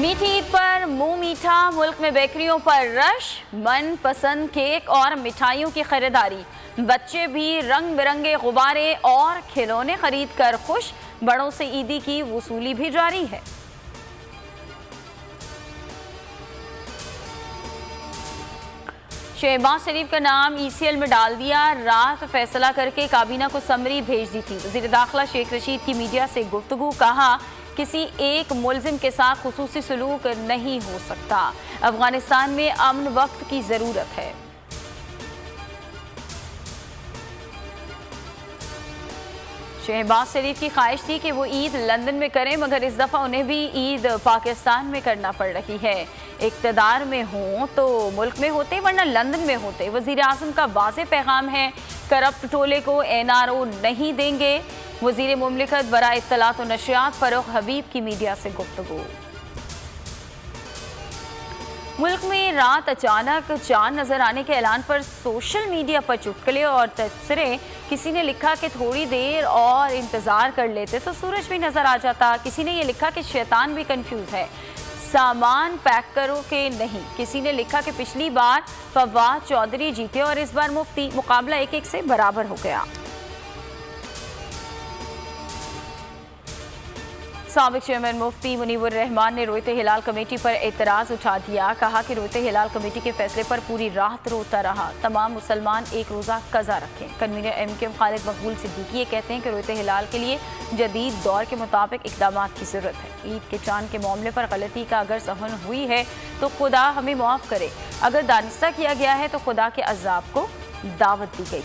मीठी ईद पर मुंह मीठा, मुल्क में बेकरियों पर रश, मन पसंद केक और मिठाइयों की खरीदारी। बच्चे भी रंग बिरंगे गुब्बारे और खिलौने खरीद कर खुश, बड़ों से ईदी की वसूली भी जारी है। शहबाज शरीफ का नाम ECL में डाल दिया, रात फैसला करके काबीना को समरी भेज दी थी। वज़ीर दाखिला शेख रशीद की मीडिया से गुफ्तगू, कहा किसी एक मुलजिम के साथ खुसूसी सलूक नहीं हो सकता। अफगानिस्तान में अमन वक्त की जरूरत है। शहबाज शरीफ की ख्वाहिश थी कि वो ईद लंदन में करें, मगर इस दफ़ा उन्हें भी ईद पाकिस्तान में करना पड़ रही है। इक़्तिदार में हों तो मुल्क में होते, वरना लंदन में होते। वज़ीर आज़म का वाज़ेह पैगाम है, करप्ट टोले को NRO नहीं देंगे। वज़ीर मुमलिकत बराए इत्तलात व नशरियात फ़ारूक हबीब की मीडिया से गुफ्तगू। मुल्क में रात अचानक चांद नजर आने के ऐलान पर सोशल मीडिया पर चुटकुले और तबसरे। किसी ने लिखा कि थोड़ी देर और इंतजार कर लेते तो सूरज भी नजर आ जाता। किसी ने ये लिखा कि शैतान भी कंफ्यूज है, सामान पैक करो के नहीं। किसी ने लिखा कि पिछली बार फवाद चौधरी जीते और इस बार मुफ्ती, मुकाबला 1-1 से बराबर हो गया। साबिक चेयरमैन मुफ्ती मुनीबुर रहमान ने रोते हिलाल कमेटी पर एतराज़ उठा दिया। कहा कि रोते हिलाल कमेटी के फैसले पर पूरी रात रोता रहा। तमाम मुसलमान एक रोज़ा कज़ा रखें। कन्वीनर MKM खालिद मकबूल सिद्दीकी ये कहते हैं कि रोते हिलाल के लिए जदीद दौर के मुताबिक इक़दाम की ज़रूरत है। ईद के चांद के मामले पर गलती का अगर सहन हुई है तो खुदा हमें माफ़ करे, अगर दानिस्ता किया गया है तो खुदा के अज़ाब को दावत दी गई।